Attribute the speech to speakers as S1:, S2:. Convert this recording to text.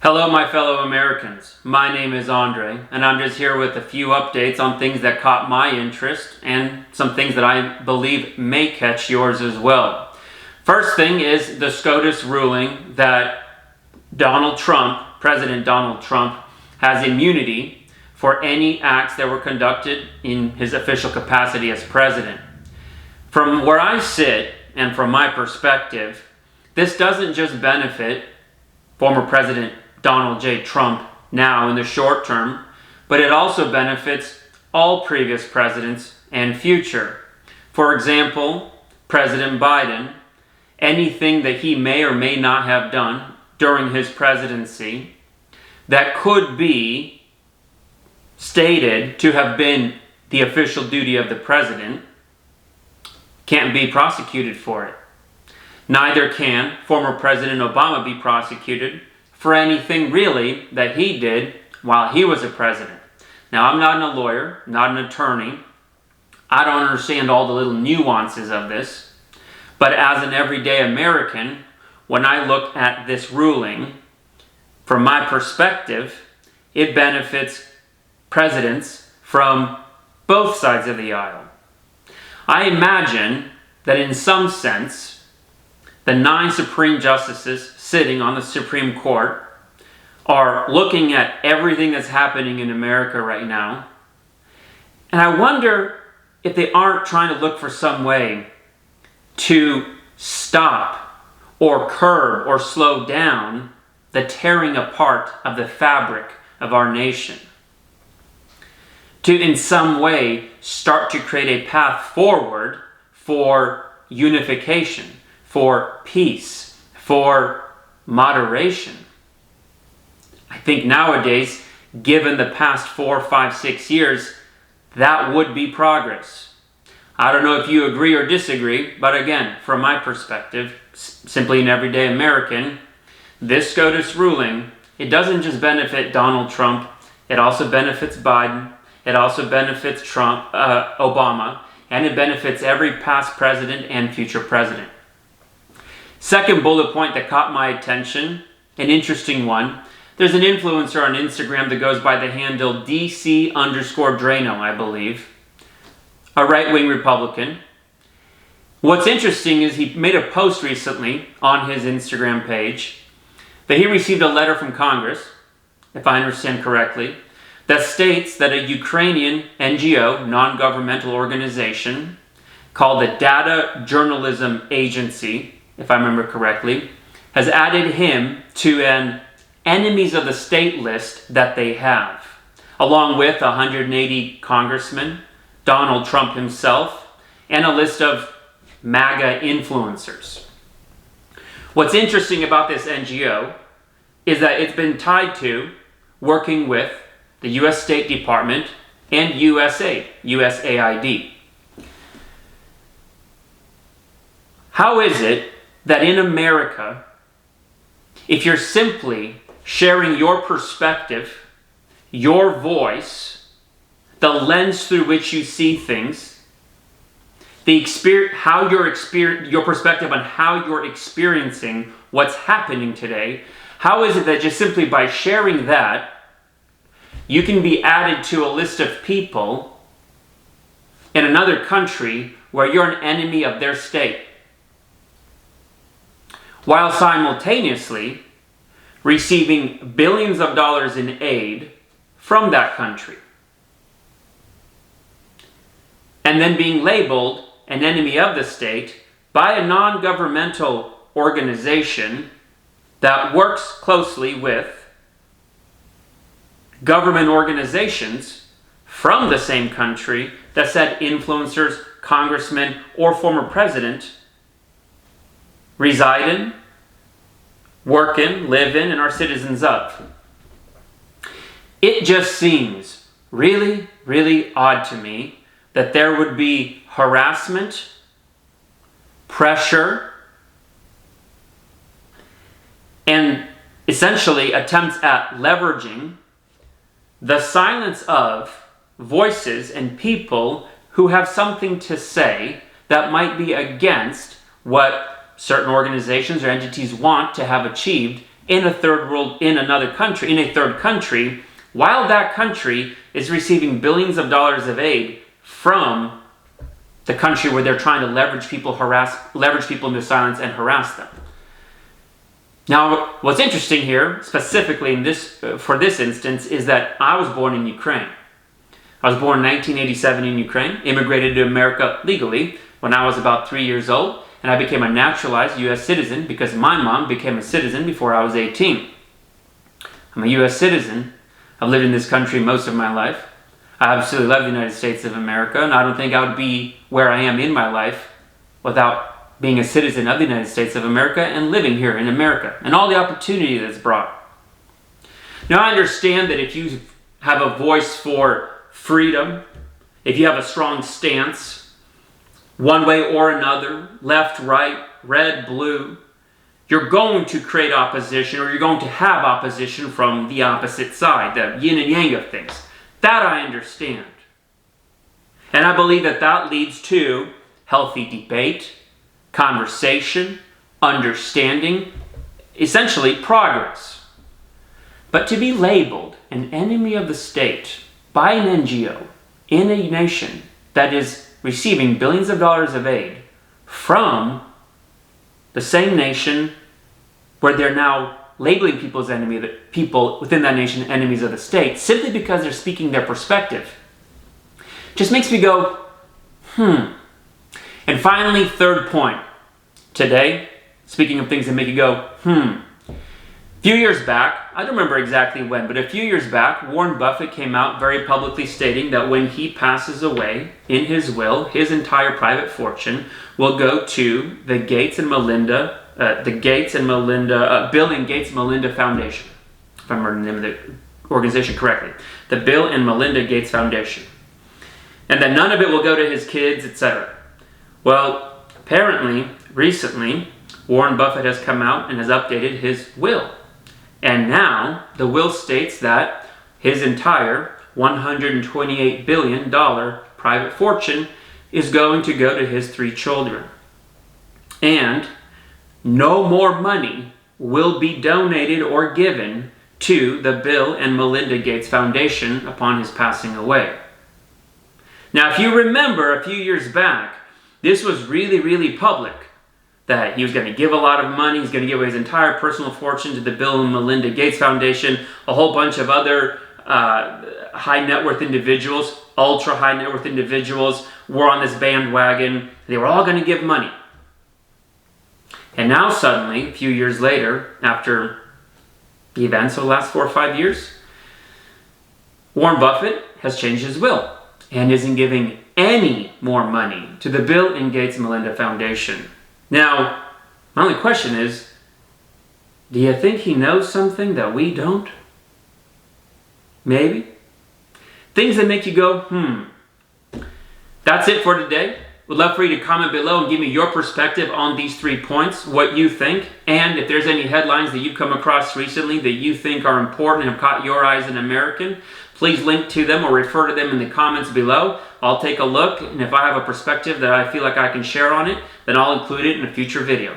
S1: Hello, my fellow Americans. My name is Andrey, and I'm just here with a few updates on things that caught my interest and some things that I believe may catch yours as well. First thing is the Scotus ruling that President Donald Trump, has immunity for any acts that were conducted in his official capacity as president. From where I sit, and from my perspective, this doesn't just benefit former President Donald J. Trump now in the short term, but it also benefits all previous presidents and future. For example, President Biden, anything that he may or may not have done during his presidency that could be stated to have been the official duty of the president can't be prosecuted for it. Neither can former President Obama be prosecuted for anything really that he did while he was a president. Now, I'm not a lawyer, not an attorney. I don't understand all the little nuances of this. But as an everyday American, when I look at this ruling, from my perspective, it benefits presidents from both sides of the aisle. I imagine that in some sense, the 9 Supreme Justices sitting on the Supreme Court are looking at everything that's happening in America right now. And I wonder if they aren't trying to look for some way to stop or curb or slow down the tearing apart of the fabric of our nation. To in some way start to create a path forward for unification, for peace, for moderation. I think nowadays, given the past 4, 5, 6 years, that would be progress. I don't know if you agree or disagree, but again, from my perspective, simply an everyday American, this SCOTUS ruling, it doesn't just benefit Donald Trump, it also benefits Biden, it also benefits Obama, and it benefits every past president and future president. Second bullet point that caught my attention, an interesting one. There's an influencer on Instagram that goes by the handle DC_Draino, I believe. A right-wing Republican. What's interesting is he made a post recently on his Instagram page that he received a letter from Congress, if I understand correctly, that states that a Ukrainian NGO, non-governmental organization, called the Data Journalism Agency, if I remember correctly, has added him to an enemies of the state list that they have, along with 180 congressmen, Donald Trump himself, and a list of MAGA influencers. What's interesting about this NGO is that it's been tied to working with the U.S. State Department and USAID. How is it that in America, if you're simply sharing your perspective, your voice, the lens through which you see things, your perspective on how you're experiencing what's happening today, how is it that just simply by sharing that, you can be added to a list of people in another country where you're an enemy of their state, while simultaneously receiving billions of dollars in aid from that country, and then being labeled an enemy of the state by a non-governmental organization that works closely with government organizations from the same country that said influencers, congressmen, or former president reside in, work in, live in, and are citizens of. It just seems really, really odd to me that there would be harassment, pressure, and essentially attempts at leveraging the silence of voices and people who have something to say that might be against what certain organizations or entities want to have achieved in a third country, while that country is receiving billions of dollars of aid from the country where they're trying to leverage people into silence and harass them. Now, what's interesting here, specifically for this instance, is that I was born in Ukraine. I was born in 1987 in Ukraine, immigrated to America legally when I was about 3 years old, and I became a naturalized U.S. citizen because my mom became a citizen before I was 18. I'm a U.S. citizen. I've lived in this country most of my life. I absolutely love the United States of America, and I don't think I would be where I am in my life without being a citizen of the United States of America and living here in America and all the opportunity that's brought. Now, I understand that if you have a voice for freedom, if you have a strong stance, one way or another, left, right, red, blue, you're going to create opposition, or you're going to have opposition from the opposite side, the yin and yang of things. That I understand. And I believe that that leads to healthy debate, conversation, understanding, essentially progress. But to be labeled an enemy of the state by an NGO in a nation that is receiving billions of dollars of aid from the same nation where they're now labeling people within that nation enemies of the state simply because they're speaking their perspective, just makes me go, And finally, third point. Today, speaking of things that make you go, A few years back, I don't remember exactly when, but a few years back, Warren Buffett came out very publicly stating that when he passes away, in his will, his entire private fortune will go to the Bill and Gates Melinda Foundation, if I remember the name of the organization correctly, the Bill and Melinda Gates Foundation, and that none of it will go to his kids, etc. Well, apparently, recently, Warren Buffett has come out and has updated his will. And now, the will states that his entire $128 billion private fortune is going to go to his 3 children. And no more money will be donated or given to the Bill and Melinda Gates Foundation upon his passing away. Now, if you remember a few years back, this was really, really public, that he was going to give a lot of money, he's going to give away his entire personal fortune to the Bill and Melinda Gates Foundation, a whole bunch of other high net worth individuals, ultra high net worth individuals were on this bandwagon. They were all going to give money. And now suddenly, a few years later, after the events of the last 4 or 5 years, Warren Buffett has changed his will and isn't giving any more money to the Bill and Gates Melinda Foundation. Now, my only question is, do you think he knows something that we don't? Maybe? Things that make you go, That's it for today. Would love for you to comment below and give me your perspective on these 3 points, what you think, and if there's any headlines that you've come across recently that you think are important and have caught your eye as an American, please link to them or refer to them in the comments below. I'll take a look, and if I have a perspective that I feel like I can share on it, then I'll include it in a future video.